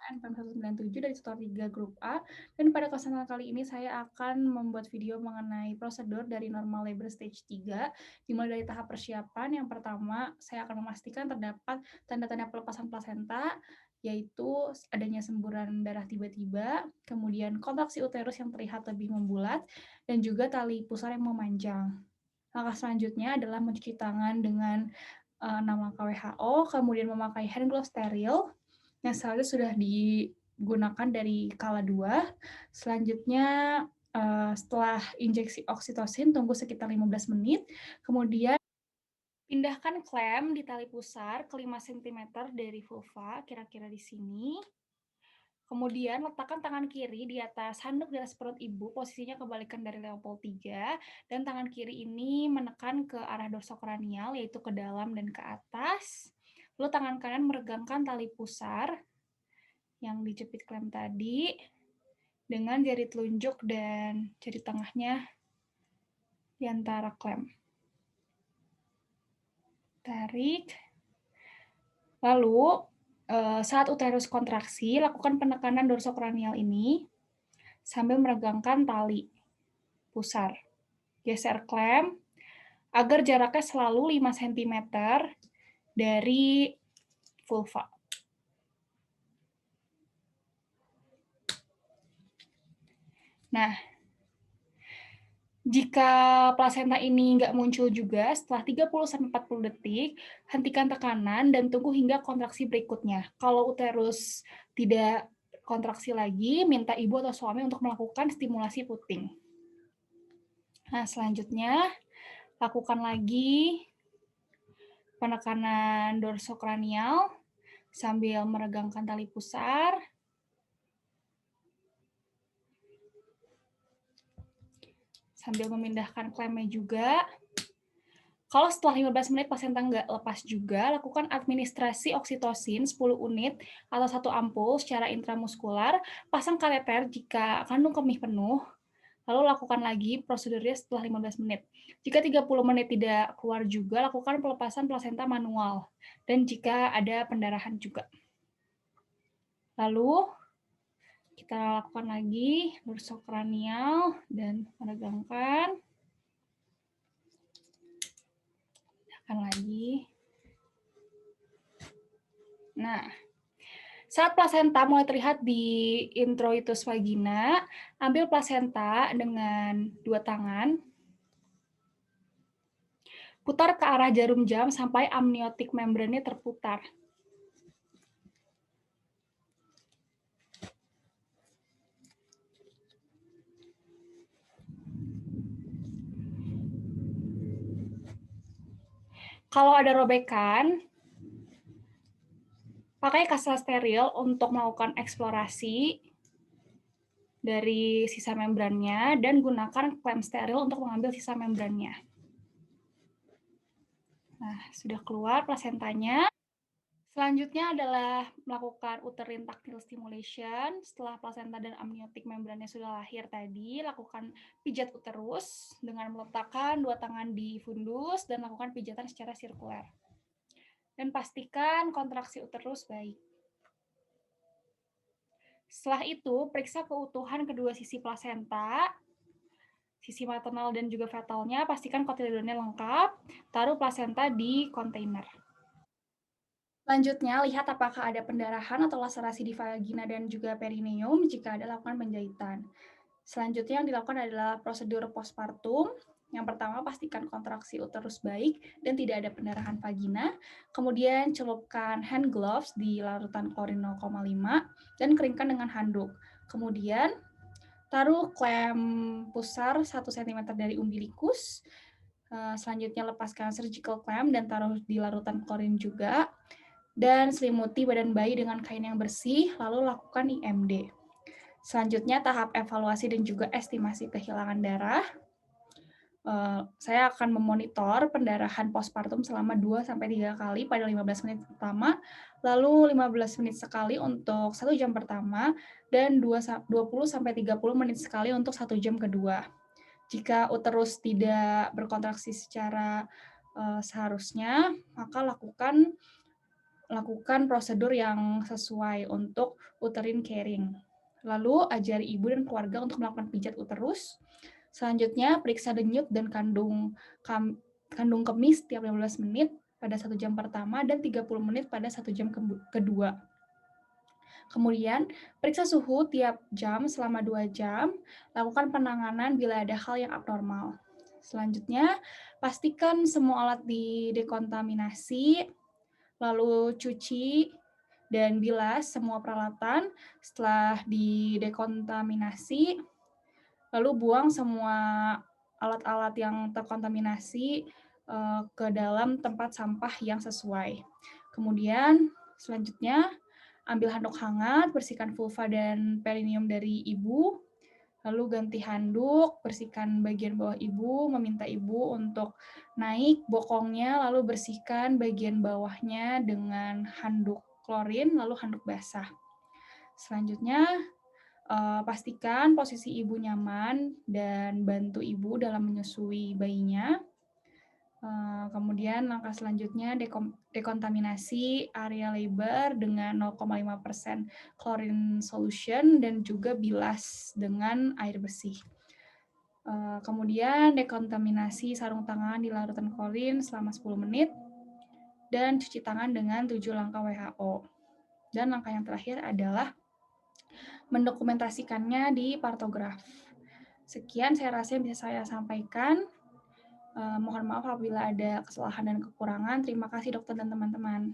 NPM 197 dari tutor 3 grup A, dan pada kesempatan kali ini saya akan membuat video mengenai prosedur dari normal labor stage 3, dimulai dari tahap persiapan. Yang pertama, saya akan memastikan terdapat tanda-tanda pelepasan plasenta, yaitu adanya semburan darah tiba-tiba, kemudian kontraksi uterus yang terlihat lebih membulat, dan juga tali pusar yang memanjang. Langkah selanjutnya adalah mencuci tangan dengan 6 langkah WHO, kemudian memakai hand glove steril yang seharusnya sudah digunakan dari kala 2. Selanjutnya, setelah injeksi oksitosin, tunggu sekitar 15 menit, kemudian pindahkan klem di tali pusar ke 5 cm dari vulva, kira-kira di sini. Kemudian letakkan tangan kiri di atas handuk di atas perut ibu, posisinya kebalikan dari Leopold 3, dan tangan kiri ini menekan ke arah dorsokranial, yaitu ke dalam dan ke atas. Lalu tangan kanan meregangkan tali pusar yang dijepit klem tadi dengan jari telunjuk dan jari tengahnya di antara klem. Tarik. Lalu, saat uterus kontraksi, lakukan penekanan dorsokranial ini sambil meregangkan tali pusar. Geser klem agar jaraknya selalu 5 cm dari vulva. Nah, jika plasenta ini nggak muncul juga setelah 30-40 detik, hentikan tekanan dan tunggu hingga kontraksi berikutnya. Kalau uterus tidak kontraksi lagi, minta ibu atau suami untuk melakukan stimulasi puting. Nah, selanjutnya lakukan lagi penekanan dorsokranial sambil meregangkan tali pusar. Sambil memindahkan klemnya juga. Kalau setelah 15 menit plasenta nggak lepas juga, lakukan administrasi oksitosin 10 unit atau 1 ampul secara intramuskular, pasang kateter jika kandung kemih penuh, lalu lakukan lagi prosedurnya setelah 15 menit. Jika 30 menit tidak keluar juga, lakukan pelepasan plasenta manual, dan jika ada pendarahan juga. Lalu, kita lakukan lagi dorsokranial dan meregangkan. Lagi. Nah, saat plasenta mulai terlihat di introitus vagina, ambil plasenta dengan 2 tangan, putar ke arah jarum jam sampai amniotik membrannya terputar. Kalau ada robekan, pakai kaset steril untuk melakukan eksplorasi dari sisa membrannya dan gunakan klem steril untuk mengambil sisa membrannya. Nah, sudah keluar plasentanya. Selanjutnya adalah melakukan uterine tactile stimulation. Setelah plasenta dan amniotik membrannya sudah lahir tadi, lakukan pijat uterus dengan meletakkan 2 tangan di fundus dan lakukan pijatan secara sirkuler. Dan pastikan kontraksi uterus baik. Setelah itu, periksa keutuhan kedua sisi plasenta, sisi maternal dan juga fetalnya, pastikan kotilidonnya lengkap, taruh plasenta di kontainer. Selanjutnya, lihat apakah ada pendarahan atau laserasi di vagina dan juga perineum. Jika ada, lakukan penjahitan. Selanjutnya yang dilakukan adalah prosedur postpartum. Yang pertama, pastikan kontraksi uterus baik dan tidak ada pendarahan vagina. Kemudian celupkan hand gloves di larutan klorin 0,5 dan keringkan dengan handuk. Kemudian taruh klem pusar 1 cm dari umbilikus. Selanjutnya lepaskan surgical clamp dan taruh di larutan klorin juga. Dan selimuti badan bayi dengan kain yang bersih, lalu lakukan IMD. Selanjutnya tahap evaluasi dan juga estimasi kehilangan darah. Saya akan memonitor pendarahan postpartum selama 2-3 kali pada 15 menit pertama, lalu 15 menit sekali untuk 1 jam pertama, dan 20-30 menit sekali untuk 1 jam kedua. Jika uterus tidak berkontraksi secara seharusnya, maka lakukan lakukan prosedur yang sesuai untuk uterine caring. Lalu ajari ibu dan keluarga untuk melakukan pijat uterus. Selanjutnya, periksa denyut dan kandung kemih setiap 15 menit pada 1 jam pertama dan 30 menit pada 1 jam kedua. Kemudian, periksa suhu tiap jam selama 2 jam, lakukan penanganan bila ada hal yang abnormal. Selanjutnya, pastikan semua alat didekontaminasi, lalu cuci dan bilas semua peralatan. Setelah didekontaminasi, lalu buang semua alat-alat yang terkontaminasi ke dalam tempat sampah yang sesuai. Kemudian selanjutnya ambil handuk hangat, bersihkan vulva dan perineum dari ibu, lalu ganti handuk, bersihkan bagian bawah ibu, meminta ibu untuk naik bokongnya, lalu bersihkan bagian bawahnya dengan handuk klorin, lalu handuk basah. Selanjutnya, pastikan posisi ibu nyaman dan bantu ibu dalam menyusui bayinya. Kemudian langkah selanjutnya dekontaminasi area labor dengan 0,5% chlorine solution dan juga bilas dengan air bersih. Kemudian dekontaminasi sarung tangan di larutan klorin selama 10 menit dan cuci tangan dengan 7 langkah WHO. Dan langkah yang terakhir adalah mendokumentasikannya di partograf. Sekian saya rasa yang bisa saya sampaikan. Mohon maaf apabila ada kesalahan dan kekurangan. Terima kasih dokter dan teman-teman.